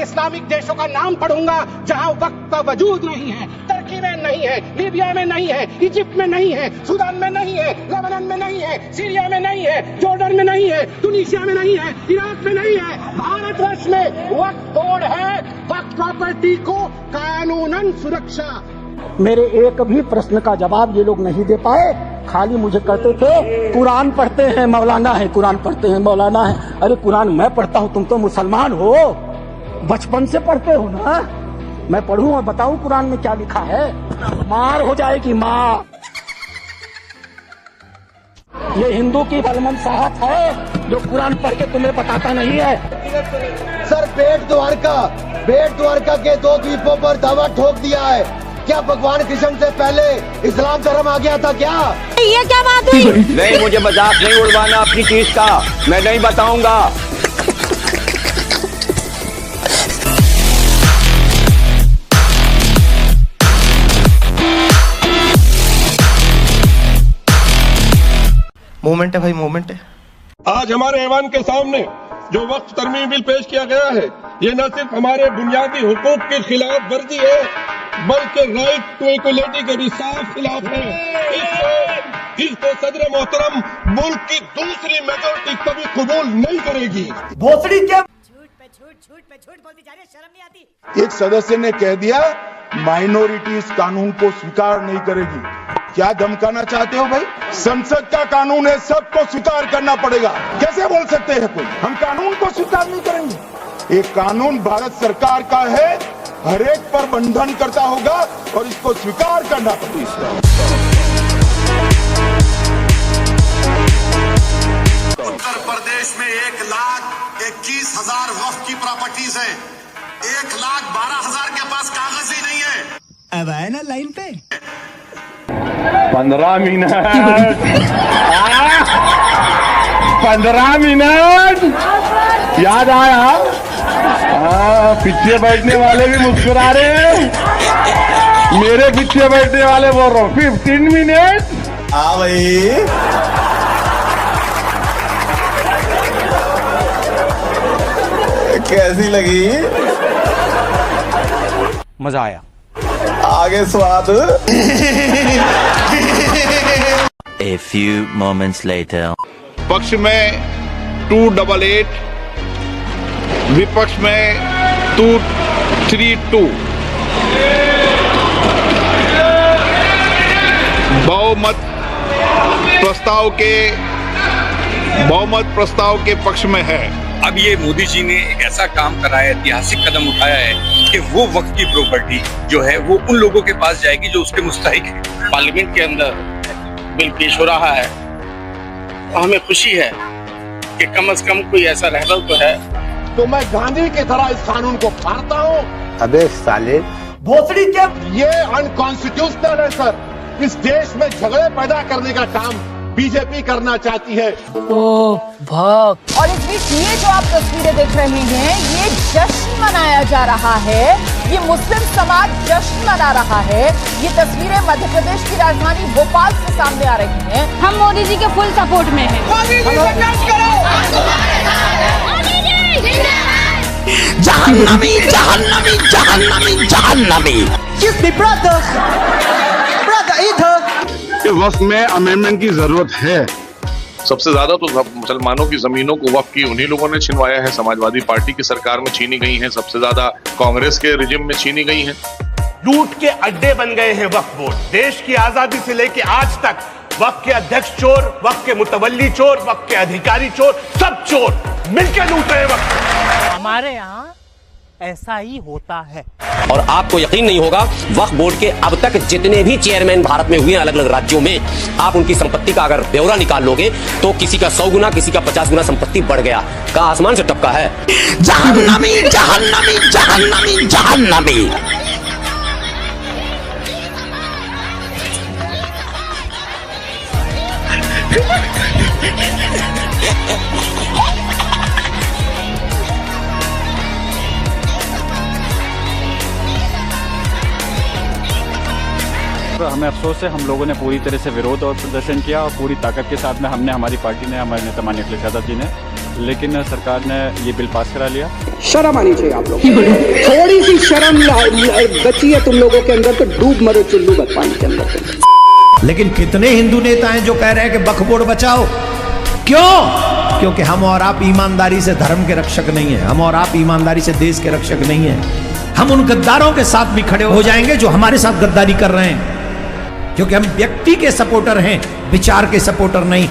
Islamic देशों का नाम पढ़ूंगा जहां वक्त का वजूद नहीं है, टर्की में नहीं है, लीबिया में नहीं है, इजिप्ट में नहीं है, सूडान में नहीं है, लेबनान में नहीं है, सीरिया में नहीं है, जॉर्डन में नहीं है, टूनीशिया में नहीं है, इराक में नहीं है, भारतवर्ष में वक्फ बोर्ड है। वक्फ प्रॉपर्टी को कानूनन सुरक्षा। मेरे एक भी प्रश्न का जवाब ये लोग नहीं दे पाए, खाली मुझे कहते थे कुरान पढ़ते हैं मौलाना है, कुरान पढ़ते हैं मौलाना है। अरे कुरान मैं पढ़ता हूँ, तुम तो मुसलमान हो, बचपन से पढ़ते हो ना। मैं पढ़ूं और बताऊं कुरान में क्या लिखा है? मार हो जाएगी मार। ये हिंदू की बलमन साहब है जो कुरान पढ़ के तुम्हें बताता नहीं है। सर बेट द्वारका के 2 द्वीपों पर दावा ठोक दिया है। क्या भगवान कृष्ण से पहले इस्लाम धर्म आ गया था क्या? ये क्या बात हुई? नहीं, मुझे मजाक नहीं उड़वाना अपनी चीज का, मैं नहीं बताऊंगा। मूवमेंट है भाई, मूवमेंट है। आज हमारे ऐवान के सामने जो वक्फ तरमीमी बिल पेश किया गया है, ये न सिर्फ हमारे बुनियादी हुकूक की खिलाफ वर्जी है, बल्कि राइट टू इक्वलिटी के भी साफ खिलाफ है। इसको सदर मोहतरम मुल्क की दूसरी मेजॉरिटी कभी कबूल नहीं करेगी। भोसड़ी क्या झूठ पे झूठ बोलती जा रही है, शर्म नहीं आती? एक सदस्य ने कह दिया माइनॉरिटी इस कानून को स्वीकार नहीं करेगी। क्या धमकाना चाहते हो भाई? संसद का कानून है, सबको स्वीकार करना पड़ेगा। कैसे बोल सकते हैं कोई हम कानून को स्वीकार नहीं करेंगे? एक कानून भारत सरकार का है, हर एक पर बंधन करता होगा और इसको स्वीकार करना पड़ेगा। उत्तर प्रदेश में 1,21,000 वक्फ की प्रॉपर्टीज है। 1,12,000 के पास कागज ही नहीं है। अब आए ना लाइन पे 15 मिनट 15 मिनट याद आया। पीछे बैठने वाले भी मुस्कुरा रहे हैं, मेरे पीछे बैठने वाले बोल रहा हूँ 15 मिनट। भाई कैसी लगी? मजा आया। आगे स्वाद। A few moments later. पक्ष में 288, विपक्ष में 232। बहुमत प्रस्ताव के पक्ष में है। अब ये मोदी जी ने एक ऐसा काम करा है, ऐतिहासिक कदम उठाया है कि वो वक्त की प्रॉपर्टी जो है वो उन लोगों के पास जाएगी जो उसके मुस्तहिक है। पार्लियामेंट के अंदर बिल पेश हो रहा है, हमें खुशी है कि कम से कम कोई ऐसा रहबर तो है। तो मैं गांधी की तरह इस कानून को फाड़ता हूँ। अबे साले भोसड़ी क्या? ये अनकॉन्स्टिट्यूशनल है सर। इस देश में झगड़े पैदा करने का काम बीजेपी करना चाहती है। और इस बीच ये जो आप तस्वीरें देख रहे हैं, ये जश्न मनाया जा रहा है, ये मुस्लिम समाज जश्न मना रहा है। ये तस्वीरें मध्य प्रदेश की राजधानी भोपाल से सामने आ रही हैं। हम मोदी जी के फुल सपोर्ट में हैं। जहन्नमी जहन्नमी जहन्नमी जहन्नमी। वक्त में अमेंडमेंट की जरूरत है। सबसे ज्यादा तो मुसलमानों की जमीनों को वक्फ की उन्हीं लोगों ने छिनवाया है। समाजवादी पार्टी की सरकार में छीनी गई है, सबसे ज्यादा कांग्रेस के रिजिम में छीनी गई है। लूट के अड्डे बन गए हैं वक्फ बोर्ड। देश की आजादी से लेकर आज तक वक्फ के अध्यक्ष चोर, वक्फ के मुतवल्ली चोर, वक्फ के अधिकारी चोर, सब चोर मिलकर लूट रहे हैं वक्फ। हमारे यहाँ ऐसा ही होता है। और आपको यकीन नहीं होगा, वक्फ बोर्ड के अब तक जितने भी चेयरमैन भारत में हुए हैं अलग अलग राज्यों में, आप उनकी संपत्ति का अगर ब्यौरा निकाल लोगे तो किसी का 100 गुना, किसी का 50 गुना संपत्ति बढ़ गया का आसमान से टपका है। जहन्नमी जहन्नमी जहन्नमी जहन्नमी। हमें अफसोस है, हम लोगों ने पूरी तरह से विरोध और प्रदर्शन किया और पूरी ताकत के साथ में हमने, हमारी पार्टी ने, हमारे नेता माननीय अखिलेश यादव जी ने, लेकिन सरकार ने ये बिल पास करा लिया। शर्म आनी चाहिए आप लोग। थोड़ी सी शर्म बची है तुम लोगों के अंदर तो डूब मरो चुल्लू पानी के अंदर। लेकिन कितने हिंदू नेता हैं जो कह रहे हैं कि वक्फ बोर्ड बचाओ? क्यों? क्योंकि हम और आप ईमानदारी से धर्म के रक्षक नहीं है, हम और आप ईमानदारी से देश के रक्षक नहीं है। हम उन गद्दारों के साथ भी खड़े हो जाएंगे जो हमारे साथ गद्दारी कर रहे हैं, क्योंकि हम व्यक्ति के सपोर्टर हैं, विचार के सपोर्टर नहीं।